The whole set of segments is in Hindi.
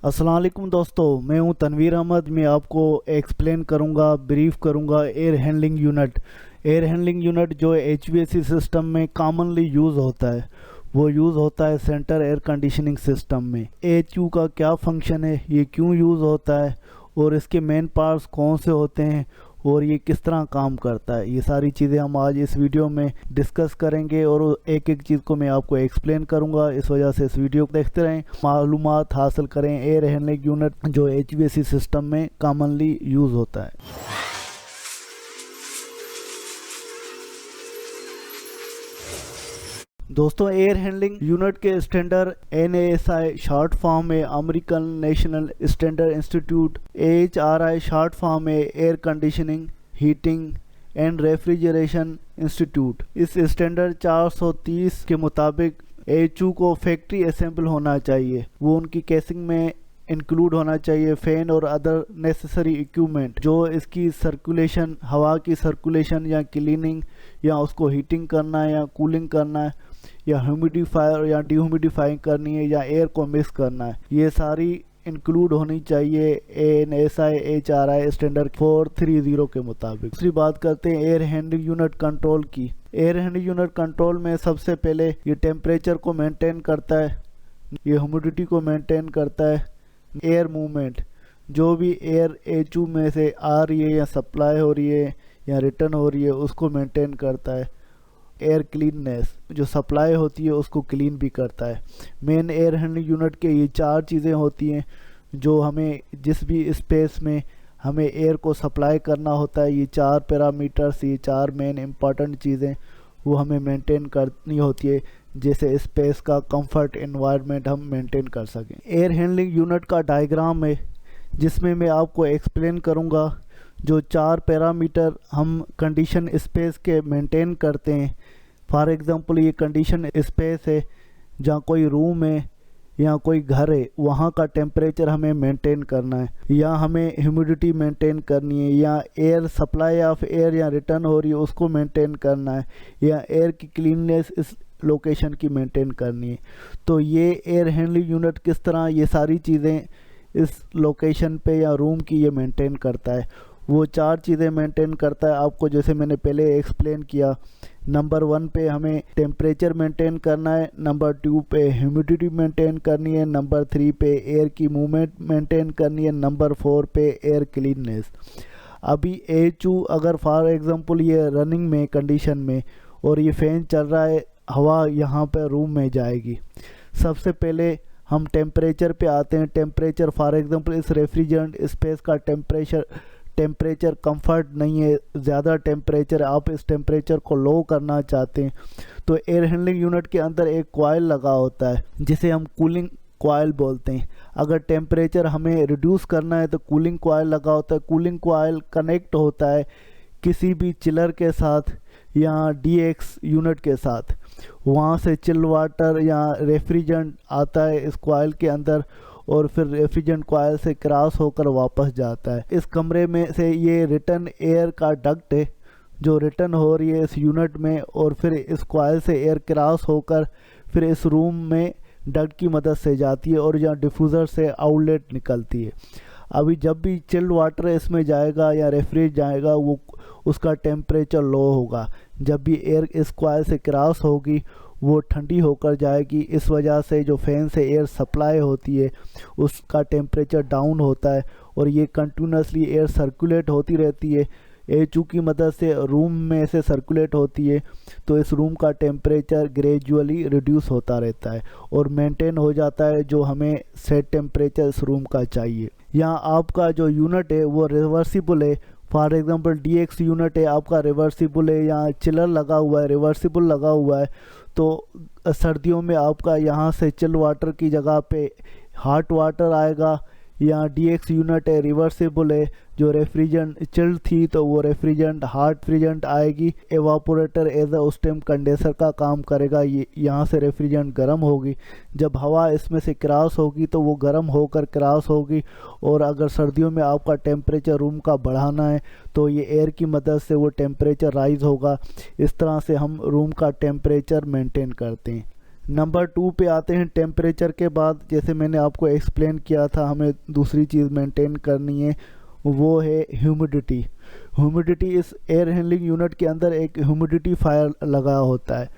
अस्सलाम वालेकुम दोस्तों, मैं हूं तनवीर अहमद। मैं आपको एक्सप्लेन करूंगा, ब्रीफ करूंगा air handling unit. Air handling unit जो एचवीएसी सिस्टम में कॉमनली यूज़ होता है, वो यूज़ होता है सेंटर एयर कंडीशनिंग सिस्टम में। एचयू का क्या फंक्शन है, ये क्यों यूज़ होता है और इसके मेन पार्ट्स कौन से होते हैं और ये किस तरह काम करता है, ये सारी चीज़ें हम आज इस वीडियो में डिस्कस करेंगे और एक एक चीज़ को मैं आपको एक्सप्लेन करूंगा। इस वजह से इस वीडियो को देखते रहें, मालूमात हासिल करें एयर हैंडलिंग यूनिट जो एचवीएसी सिस्टम में कॉमनली यूज़ होता है। दोस्तों, एयर हैंडलिंग यूनिट के स्टैंडर्ड NASI शॉर्ट फॉर्म है American National Standard Institute, AHRI short form है air conditioning heating and refrigeration institute. इस स्टैंडर्ड 430 के मुताबिक एचयू को फैक्ट्री असेंबल होना चाहिए, वो उनकी केसिंग में इंक्लूड होना चाहिए फैन और अदर नेसेसरी इक्विपमेंट जो इसकी सर्कुलेशन, हवा की सर्कुलेशन या क्लीनिंग या उसको हीटिंग करना है या कूलिंग करना है या ह्यूमिडिफायर या डिह्यूमिडिफाइंग करनी है या एयर को मिक्स करना है, ये सारी इंक्लूड होनी चाहिए NASI HRI स्टैंडर्ड 430 के मुताबिक। दूसरी बात करते हैं एयर हैंडलिंग यूनिट कंट्रोल की। एयर हैंडलिंग यूनिट कंट्रोल में सबसे पहले ये टेम्परेचर को मेंटेन करता है, ये ह्यूमिडिटी को मेंटेन करता है, एयर मूवमेंट, जो भी एयर एचयू में से आ रही है या सप्लाई हो रही है या रिटर्न हो रही है उसको मेंटेन करता है। एयर क्लीननेस, जो सप्लाई होती है उसको क्लीन भी करता है। मेन एयर हैंडलिंग यूनिट के ये 4 चीज़ें होती हैं जो हमें जिस भी स्पेस में हमें एयर को सप्लाई करना होता है, ये 4 पैरामीटर्स, ये 4 मेन इम्पॉर्टेंट चीज़ें वो हमें मेंटेन करनी होती है, जैसे स्पेस का कंफर्ट एनवायरनमेंट हम मेंटेन कर सकें। एयर हैंडलिंग यूनिट का डायग्राम है जिसमें मैं आपको एक्सप्लेन करूंगा जो 4 पैरामीटर हम कंडीशन स्पेस के मेंटेन करते हैं। फॉर एग्जांपल, ये कंडीशन स्पेस है जहाँ कोई रूम है या कोई घर है, वहाँ का टेम्परेचर हमें मेंटेन करना है, या हमें ह्यूमिडिटी मेंटेन करनी है, या एयर सप्लाई ऑफ एयर या रिटर्न हो रही है उसको मेंटेन करना है, या एयर की क्लीननेस इस लोकेशन की मेंटेन करनी है। तो ये एयर हैंडलिंग यूनिट किस तरह ये सारी चीज़ें इस लोकेशन पे या रूम की ये मेंटेन करता है, वो 4 चीज़ें मेंटेन करता है आपको, जैसे मैंने पहले एक्सप्लेन किया। नंबर 1 पे हमें टेम्परेचर मेंटेन करना है, नंबर 2 पे ह्यूमिडिटी मेंटेन करनी है, नंबर 3 पे एयर की मूवमेंट मेंटेन करनी है, नंबर 4 पे एयर क्लीननेस। अभी एचयू अगर फॉर एग्जांपल ये रनिंग में कंडीशन में और ये फैन चल रहा है, हवा यहाँ पे रूम में जाएगी। सबसे पहले हम टेम्परेचर पे आते हैं। टेम्परेचर फॉर एग्जांपल इस रेफ्रिजरेंट स्पेस का टेम्परेचर कंफर्ट नहीं है, ज़्यादा टेम्परेचर, आप इस टेम्परेचर को लो करना चाहते हैं तो एयर हैंडलिंग यूनिट के अंदर एक कॉइल लगा होता है जिसे हम कूलिंग कॉइल बोलते हैं। अगर टेम्परेचर हमें रिड्यूस करना है तो कूलिंग कॉइल लगा होता है। कूलिंग कॉइल कनेक्ट होता है किसी भी चिलर के साथ या DX यूनिट के साथ, वहाँ से चिल वाटर या रेफ्रिजरेंट आता है इस कॉइल के अंदर और फिर रेफ्रिजरेंट कॉइल से क्रॉस होकर वापस जाता है। इस कमरे में से ये रिटर्न एयर का डक्ट है जो रिटर्न हो रही है इस यूनिट में, और फिर इस कॉइल से एयर क्रॉस होकर फिर इस रूम में डक्ट की मदद से जाती है और यहाँ डिफ्यूज़र से आउटलेट निकलती है। अभी जब भी चिल्ड वाटर इसमें जाएगा या रेफ्रिज जाएगा वो उसका टेम्परेचर लो होगा। जब भी एयर इस कॉइल से क्रॉस होगी वो ठंडी होकर जाएगी, इस वजह से जो फैन से एयर सप्लाई होती है उसका टेम्परेचर डाउन होता है और ये कंटिन्यूसली एयर सर्कुलेट होती रहती है। एचयू की मदद से रूम में से सर्कुलेट होती है तो इस रूम का टेम्परेचर ग्रेजुअली रिड्यूस होता रहता है और मेंटेन हो जाता है जो हमें सेट टेम्परेचर इस रूम का चाहिए। यहाँ आपका जो यूनिट है वो रिवर्सिबल है। फॉर एग्जांपल DX यूनिट है आपका रिवर्सिबल है, यहाँ चिलर लगा हुआ है, रिवर्सिबल लगा हुआ है, तो सर्दियों में आपका यहाँ से चिल वाटर की जगह पे हॉट वाटर आएगा। यहाँ DX यूनिट है, रिवर्सिबल है, जो रेफ्रिजरेंट चिल्ड थी तो वो रेफ्रिजरेंट हॉट रेफ्रिजरेंट आएगी। एवापोरेटर एज उस टाइम कंडेंसर का काम करेगा, ये यहाँ से रेफ्रिजरेंट गर्म होगी, जब हवा इसमें से क्रॉस होगी तो वो गर्म होकर क्रॉस होगी। और अगर सर्दियों में आपका टेम्परेचर रूम का बढ़ाना है तो ये एयर की मदद से वो टेम्परेचर राइज होगा। इस तरह से हम रूम का टेम्परेचर मेंटेन करते हैं। नंबर 2 पे आते हैं टेम्परेचर के बाद। जैसे मैंने आपको एक्सप्लेन किया था, हमें दूसरी चीज़ मेंटेन करनी है, वो है ह्यूमिडिटी। ह्यूमिडिटी इस एयर हैंडलिंग यूनिट के अंदर एक ह्यूमिडिफायर लगा होता है।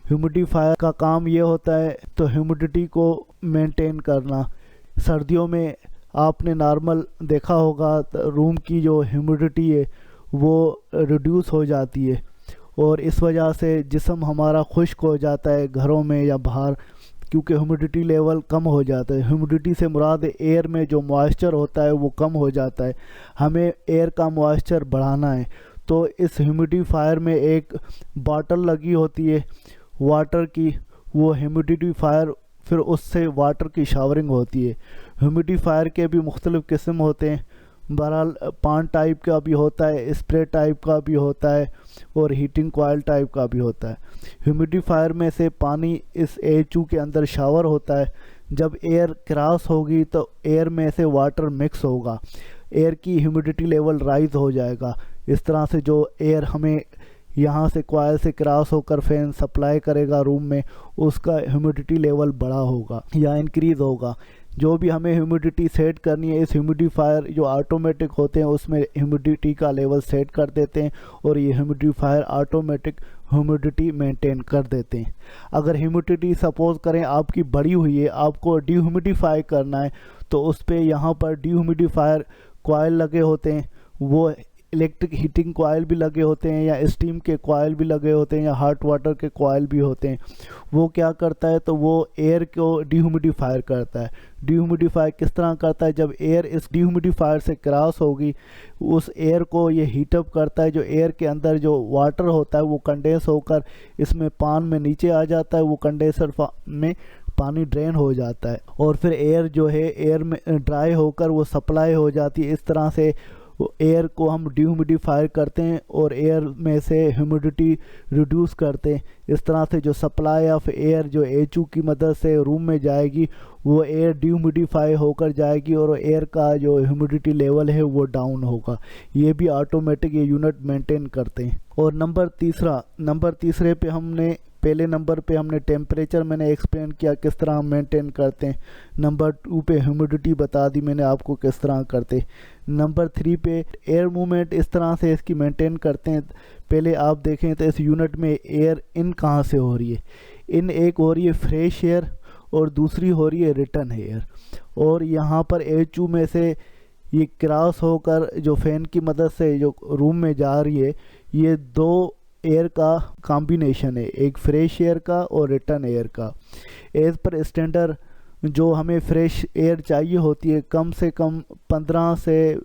ह्यूमिडिफायर का काम ये होता है तो ह्यूमिडिटी को मेंटेन करना। सर्दियों में आपने नॉर्मल देखा होगा रूम की जो ह्यूमिडिटी है वो रिड्यूस हो जाती है और इस वजह से जिस्म हमारा खुश्क हो जाता है घरों में या बाहर, क्योंकि ह्यूमिडिटी लेवल कम हो जाता है। ह्यूमिडिटी से मुराद एयर में जो मॉइस्चर होता है वो कम हो जाता है। हमें एयर का मॉइस्चर बढ़ाना है, तो इस ह्यूमिडिफायर में एक बॉटल लगी होती है वाटर की, वो ह्यूमिडिफायर फिर उससे वाटर की शावरिंग होती है। ह्यूमिडिफायर के भी मुख्तलिफ़ किस्म होते हैं। बहरहाल पान टाइप का भी होता है, स्प्रे टाइप का भी होता है और हीटिंग कॉइल टाइप का भी होता है। ह्यूमिडिफायर में से पानी इस AHU के अंदर शावर होता है। जब एयर क्रॉस होगी तो एयर में से वाटर मिक्स होगा, एयर की ह्यूमिडिटी लेवल राइज हो जाएगा। इस तरह से जो एयर हमें यहाँ से कॉइल से क्रॉस होकर फैन सप्लाई करेगा रूम में, उसका ह्यूमिडिटी लेवल बड़ा होगा या इंक्रीज़ होगा। जो भी हमें ह्यूमिडिटी सेट करनी है, इस ह्यूमिडिफायर जो ऑटोमेटिक होते हैं उसमें ह्यूमिडिटी का लेवल सेट कर देते हैं और ये ह्यूमिडिफायर ऑटोमेटिक ह्यूमिडिटी मेंटेन कर देते हैं। अगर ह्यूमिडिटी सपोज़ करें आपकी बढ़ी हुई है, आपको डीह्यूमिडिफाई करना है, तो उस पर यहाँ पर डीह्यूमिडिफायर कॉइल लगे होते हैं। वो इलेक्ट्रिक हीटिंग कॉइल भी लगे होते हैं या स्टीम के कॉइल भी लगे होते हैं या हॉट वाटर के कॉइल भी होते हैं। वो क्या करता है तो वो एयर को डीह्यूमिडिफायर करता है। डीह्यूमिडिफाई किस तरह करता है, जब एयर इस डीह्यूमिडिफायर से क्रॉस होगी उस एयर को ये हीटअप करता है। जो एयर के अंदर जो वाटर होता है वो कंडेंस होकर इसमें पान में नीचे आ जाता है, वो कंडेंसर में पानी ड्रेन हो जाता है और फिर एयर जो है एयर में ड्राई होकर वो सप्लाई हो जाती है। इस तरह से एयर को हम डीह्यूमिडिफायर करते हैं और एयर में से ह्यूमिडिटी रिड्यूस करते हैं। इस तरह से जो सप्लाई ऑफ एयर जो AHU की मदद से रूम में जाएगी वो एयर डीह्यूमिडिफाई होकर जाएगी और एयर का जो ह्यूमिडिटी लेवल है वो डाउन होगा। ये भी ऑटोमेटिक ये यूनिट मेंटेन करते हैं। और नंबर तीसरे पे हमने पहले नंबर पे हमने टेम्परेचर मैंने एक्सप्लेन किया किस तरह हम मेंटेन करते हैं। नंबर 2 पे ह्यूमिडिटी बता दी मैंने आपको किस तरह करते। नंबर 3 पे एयर मूवमेंट इस तरह से इसकी मेंटेन करते हैं। पहले आप देखें तो इस यूनिट में एयर इन कहाँ से हो रही है। इन एक हो रही है फ्रेश एयर और दूसरी हो रही है रिटर्न एयर। और यहाँ पर AHU में से ये क्रॉस होकर जो फ़ैन की मदद से जो रूम में जा रही है, ये दो एयर का कॉम्बिनेशन है, एक फ्रेश एयर का और रिटर्न एयर का। एज पर स्टैंडर्ड जो हमें फ्रेश एयर चाहिए होती है, कम से कम 15 से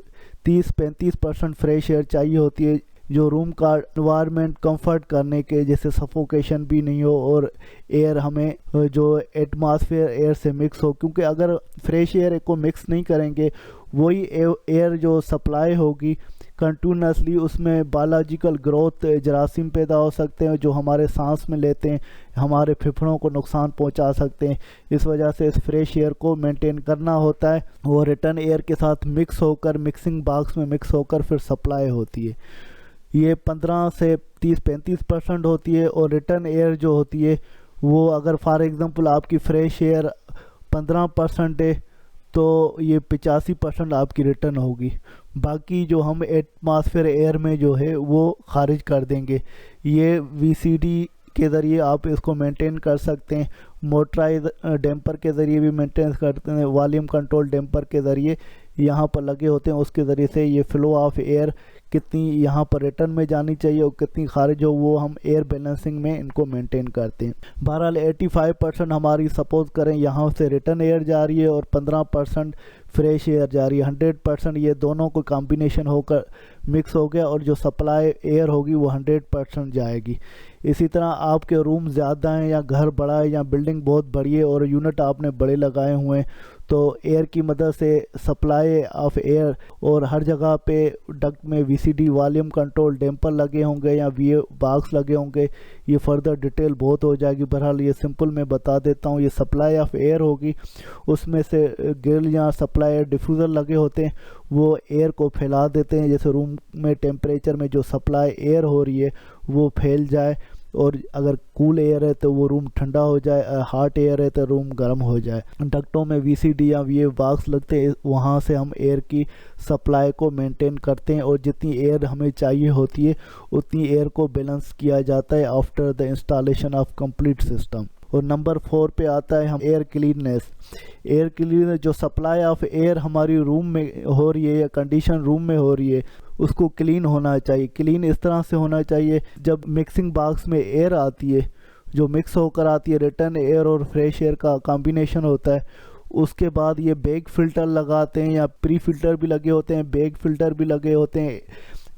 30-35% फ्रेश एयर चाहिए होती है, जो रूम का इन्वायरमेंट कंफर्ट करने के, जैसे सफोकेशन भी नहीं हो और एयर हमें जो एटमॉस्फेयर एयर से मिक्स हो। क्योंकि अगर फ्रेश एयर को मिक्स नहीं करेंगे, वही एयर जो सप्लाई होगी कंटिन्यूसली, उसमें बायोलॉजिकल ग्रोथ जरासीम पैदा हो सकते हैं जो हमारे सांस में लेते हैं, हमारे फेफड़ों को नुकसान पहुंचा सकते हैं। इस वजह से इस फ्रेश एयर को मेंटेन करना होता है। वो रिटर्न एयर के साथ मिक्स होकर मिक्सिंग बॉक्स में मिक्स होकर फिर सप्लाई होती है। ये 15 से 30-35% होती है और रिटर्न एयर जो होती है वो अगर फॉर एग्ज़ाम्पल आपकी फ्रेश एयर 15% है तो ये 85% आपकी रिटर्न होगी। बाकी जो हम एटमॉस्फेयर एयर में जो है वो खारिज कर देंगे। ये VCD के ज़रिए आप इसको मेंटेन कर सकते हैं, मोटराइज डैम्पर के ज़रिए भी मेंटेन करते हैं, वॉल्यूम कंट्रोल डैम्पर के ज़रिए यहाँ पर लगे होते हैं, उसके ज़रिए से ये फ़्लो ऑफ एयर कितनी यहाँ पर रिटर्न में जानी चाहिए और कितनी खारिज हो, वो हम एयर बैलेंसिंग में इनको मेंटेन करते हैं। बहरहाल 85% हमारी सपोज करें यहाँ से रिटर्न एयर जा रही है और 15% फ्रेश एयर जा रही है। 100% ये दोनों को कॉम्बिनेशन होकर मिक्स हो गया और जो सप्लाई एयर होगी वो 100% जाएगी। इसी तरह आपके रूम ज़्यादा हैं या घर बड़ा है या बिल्डिंग बहुत बड़ी है और यूनिट आपने बड़े लगाए हुए हैं, तो एयर की मदद से सप्लाई ऑफ एयर और हर जगह पे डक्ट में VCD वॉल्यूम कंट्रोल डैम्पर लगे होंगे या VA बॉक्स लगे होंगे। ये फर्दर डिटेल बहुत हो जाएगी, बहरहाल ये सिंपल मैं बता देता हूँ। ये सप्लाई ऑफ एयर होगी, उसमें से ग्रिल या सप्लाई एयर डिफ्यूज़र लगे होते हैं, वो एयर को फैला देते हैं, जैसे रूम में टेम्परेचर में जो सप्लाई एयर हो रही है वो फैल जाए। और अगर कूल एयर है तो वो रूम ठंडा हो जाए, हॉट एयर है तो रूम गर्म हो जाए। डक्टों में वीसीडी या वीएफ बॉक्स लगते हैं, वहाँ से हम एयर की सप्लाई को मेंटेन करते हैं और जितनी एयर हमें चाहिए होती है उतनी एयर को बैलेंस किया जाता है after the installation of complete system. और नंबर 4 पे आता है हम एयर क्लीननेस। एयर क्लीननेस, जो सप्लाई ऑफ एयर हमारी रूम में हो रही है या कंडीशन रूम में हो रही है उसको क्लीन होना चाहिए। क्लीन इस तरह से होना चाहिए, जब मिक्सिंग बॉक्स में एयर आती है, जो मिक्स होकर आती है, रिटर्न एयर और फ्रेश एयर का कॉम्बिनेशन होता है, उसके बाद ये बैग फ़िल्टर लगाते हैं या प्री फ़िल्टर भी लगे होते हैं, बैग फ़िल्टर भी लगे होते हैं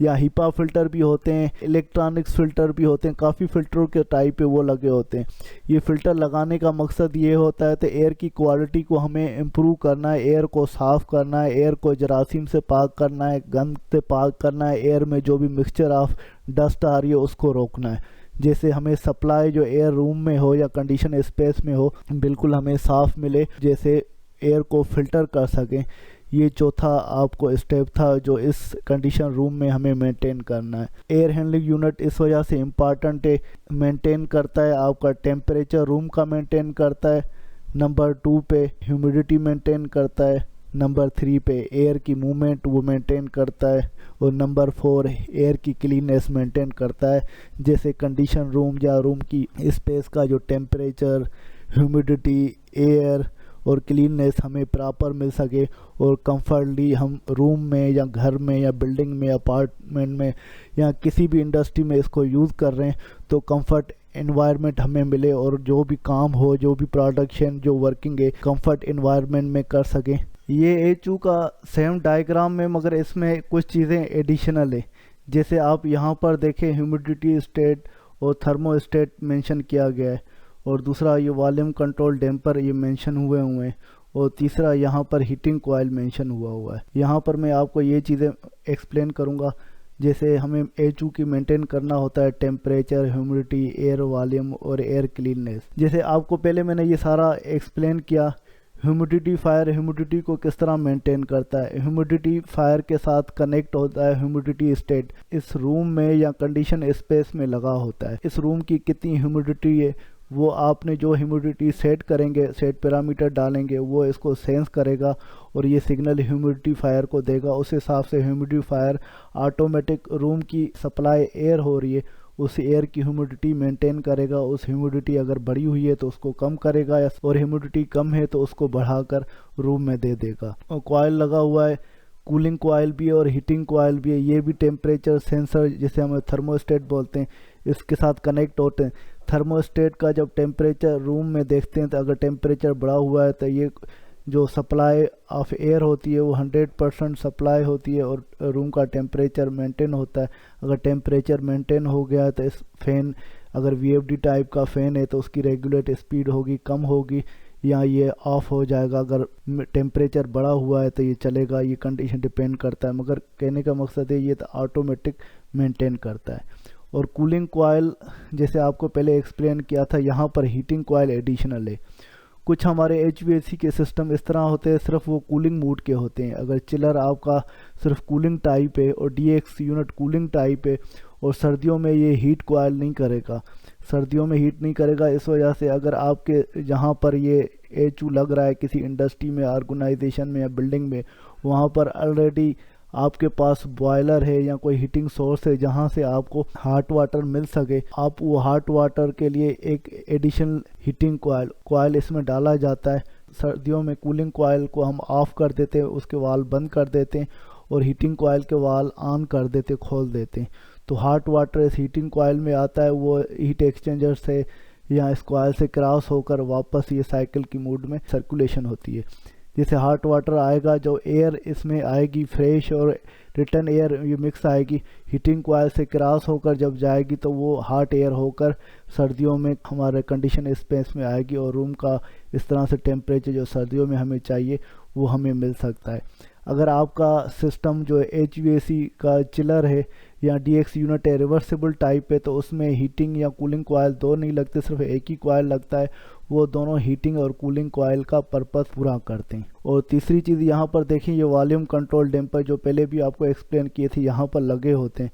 या हिपा फ़िल्टर भी होते हैं, इलेक्ट्रॉनिक्स फ़िल्टर भी होते हैं, काफ़ी फ़िल्टरों के टाइप पे वो लगे होते हैं। ये फ़िल्टर लगाने का मकसद ये होता है तो एयर की क्वालिटी को हमें इम्प्रूव करना है, एयर को साफ़ करना है, एयर को जरासीम से पाक करना है, गंद से पाक करना है, एयर में जो भी मिक्सचर ऑफ डस्ट आ रही है उसको रोकना है। जैसे हमें सप्लाई जो एयर रूम में हो या कंडीशन स्पेस में हो बिल्कुल हमें साफ़ मिले, जैसे एयर को फ़िल्टर कर सकें। ये चौथा आपको स्टेप था जो इस कंडीशन रूम में हमें मेंटेन करना है। एयर हैंडलिंग यूनिट इस वजह से इम्पॉर्टेंट है, मेंटेन करता है आपका टेम्परेचर रूम का मेंटेन करता है। नंबर 2 पे ह्यूमिडिटी मेंटेन करता है। नंबर 3 पे एयर की मूवमेंट वो मेंटेन करता है। और नंबर 4 एयर की क्लीननेस मेंटेन करता है, जैसे कंडीशन रूम या रूम की स्पेस का जो टेम्परेचर, ह्यूमिडिटी, एयर और क्लीननेस हमें प्रॉपर मिल सके और कंफर्टली हम रूम में या घर में या बिल्डिंग में, अपार्टमेंट में या किसी भी इंडस्ट्री में इसको यूज़ कर रहे हैं तो कंफर्ट एनवायरनमेंट हमें मिले और जो भी काम हो, जो भी प्रोडक्शन, जो वर्किंग है कंफर्ट एनवायरनमेंट में कर सकें। ये HU का सेम डायग्राम में, मगर इसमें कुछ चीज़ें एडिशनल है। जैसे आप यहाँ पर देखें ह्यूमिडिटी स्टेट और थर्मोस्टेट मेंशन किया गया है, और दूसरा ये वॉल्यूम कंट्रोल डैम्पर ये मेंशन हुए हैं, और तीसरा यहाँ पर हीटिंग कॉइल मेंशन हुआ है। यहाँ पर मैं आपको ये चीज़ें एक्सप्लेन करूँगा। जैसे हमें HU की मेंटेन करना होता है टेम्परेचर, ह्यूमिडिटी, एयर वॉल्यूम और एयर क्लीननेस। जैसे आपको पहले मैंने ये सारा एक्सप्लेन किया। ह्यूमिडिटी ह्यूमिडिटी को किस तरह मेंटेन करता है। ह्यूमिडिटी फायर के साथ कनेक्ट होता है। ह्यूमिडिटी स्टेट इस रूम में या कंडीशन स्पेस में लगा होता है। इस रूम की कितनी ह्यूमिडिटी है वो आपने जो ह्यूमिडिटी सेट करेंगे, सेट पैरामीटर डालेंगे, वो इसको सेंस करेगा और ये सिग्नल ह्यूमिडिफायर को देगा। उस हिसाब से ह्यूमिडिफायर ऑटोमेटिक रूम की सप्लाई एयर हो रही है उस एयर की ह्यूमिडिटी मेंटेन करेगा। उस ह्यूमिडिटी अगर बढ़ी हुई है तो उसको कम करेगा, और ह्यूमिडिटी कम है तो उसको बढ़ाकर रूम में दे देगा। और कॉइल लगा हुआ है, कूलिंग कॉइल भी है और हीटिंग कॉइल भी है। ये भी टेम्परेचर सेंसर जिसे हम थर्मोस्टेट बोलते हैं इसके साथ कनेक्ट होते हैं। थर्मोस्टेट का जब टेम्परेचर रूम में देखते हैं तो अगर टेम्परेचर बढ़ा हुआ है तो ये जो सप्लाई ऑफ एयर होती है वो 100% सप्लाई होती है और रूम का टेम्परेचर मेंटेन होता है। अगर टेम्परेचर मेंटेन हो गया तो इस फैन, अगर VFD टाइप का फ़ैन है तो उसकी रेगुलेट स्पीड होगी, कम होगी या ये ऑफ हो जाएगा। अगर टेम्परेचर बढ़ा हुआ है तो ये चलेगा। ये कंडीशन डिपेंड करता है, मगर कहने का मकसद है ये तो ऑटोमेटिक मेंटेन करता है। और कूलिंग कॉइल जैसे आपको पहले एक्सप्लेन किया था, यहाँ पर हीटिंग कॉइल एडिशनल है। कुछ हमारे HVAC के सिस्टम इस तरह होते हैं, सिर्फ वो कूलिंग मूड के होते हैं। अगर चिलर आपका सिर्फ कूलिंग टाइप है और DX यूनिट कूलिंग टाइप है और सर्दियों में ये हीट कॉइल नहीं करेगा, सर्दियों में हीट नहीं करेगा। इस वजह से अगर आपके जहाँ पर ये HU लग रहा है किसी इंडस्ट्री में, ऑर्गेनाइजेशन में या बिल्डिंग में, वहाँ पर ऑलरेडी आपके पास बॉयलर है या कोई हीटिंग सोर्स है जहाँ से आपको हॉट वाटर मिल सके, आप वो हॉट वाटर के लिए एक एडिशनल हीटिंग कॉइल इसमें डाला जाता है। सर्दियों में कूलिंग कॉइल को हम ऑफ कर देते हैं, उसके वाल बंद कर देते हैं और हीटिंग कॉइल के वाल ऑन कर देते, खोल देते हैं। तो हॉट वाटर इस हीटिंग कॉइल में आता है, वो हीट एक्सचेंजर से या इस कॉइल से क्रॉस होकर वापस ये साइकिल की मूड में सर्कुलेशन होती है। जैसे हॉट वाटर आएगा, जो एयर इसमें आएगी फ्रेश और रिटर्न एयर ये मिक्स आएगी, हीटिंग कॉइल से क्रॉस होकर जब जाएगी तो वो हॉट एयर होकर सर्दियों में हमारे कंडीशन स्पेस में आएगी और रूम का इस तरह से टेम्परेचर जो सर्दियों में हमें चाहिए वो हमें मिल सकता है। अगर आपका सिस्टम जो HVAC का चिलर है या DX यूनिट है, रिवर्सिबल टाइप है, तो उसमें हीटिंग या कूलिंग कॉइल दो नहीं लगते, सिर्फ एक ही कॉइल लगता है। वो दोनों हीटिंग और कूलिंग कॉइल का पर्पस पूरा करते हैं। और तीसरी चीज़ यहाँ पर देखें, ये वॉल्यूम कंट्रोल डैम्पर जो पहले भी आपको एक्सप्लेन किए थे यहाँ पर लगे होते हैं।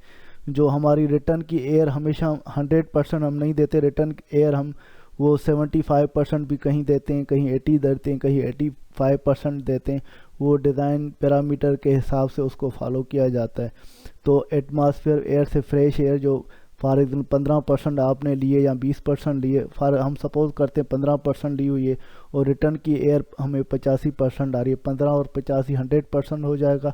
जो हमारी रिटर्न की एयर हमेशा 100% हम नहीं देते, रिटर्न एयर हम वो 75% भी कहीं देते हैं, कहीं 80 देते हैं, कहीं 85% देते हैं। वो डिज़ाइन पैरामीटर के हिसाब से उसको फॉलो किया जाता है। तो एटमॉस्फेयर एयर से फ्रेश एयर जो फॉर एग्जाम्पल 15% आपने लिए या 20% लिए, फॉर हम सपोज करते हैं 15% ली हुई है और रिटर्न की एयर हमें 85% आ रही है, 15 और 85 100% हो जाएगा।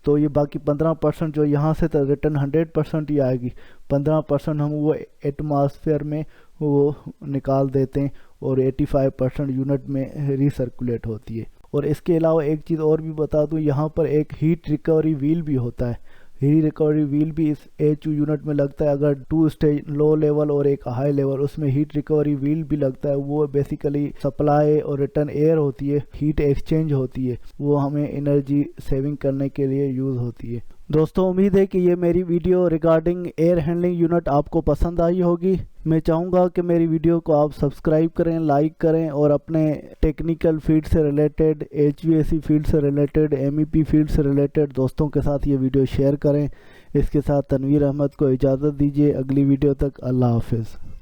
तो ये बाकी 15% जो यहाँ से तो रिटर्न 100% ही आएगी, 15% हम वो एटमॉस्फेयर में वो निकाल देते हैं और 85% यूनिट में रिसर्कुलेट होती है। और इसके अलावा एक चीज़ और भी बता दूं, यहाँ पर एक हीट रिकवरी व्हील भी होता है। हीट रिकवरी व्हील भी इस HU यूनिट में लगता है। अगर 2 स्टेज लो लेवल और एक हाई लेवल, उसमें हीट रिकवरी व्हील भी लगता है। वो बेसिकली सप्लाई और रिटर्न एयर होती है, हीट एक्सचेंज होती है, वो हमें एनर्जी सेविंग करने के लिए यूज़ होती है। दोस्तों उम्मीद है कि ये मेरी video regarding air handling unit आपको पसंद आई होगी। मैं चाहूँगा कि मेरी वीडियो को आप सब्सक्राइब करें, लाइक करें और अपने टेक्निकल फील्ड से रिलेटेड, HVAC फील्ड से रिलेटेड, MEP फील्ड से रिलेटेड दोस्तों के साथ ये वीडियो शेयर करें। इसके साथ तनवीर अहमद को इजाज़त दीजिए। अगली वीडियो तक अल्लाह हाफिज़।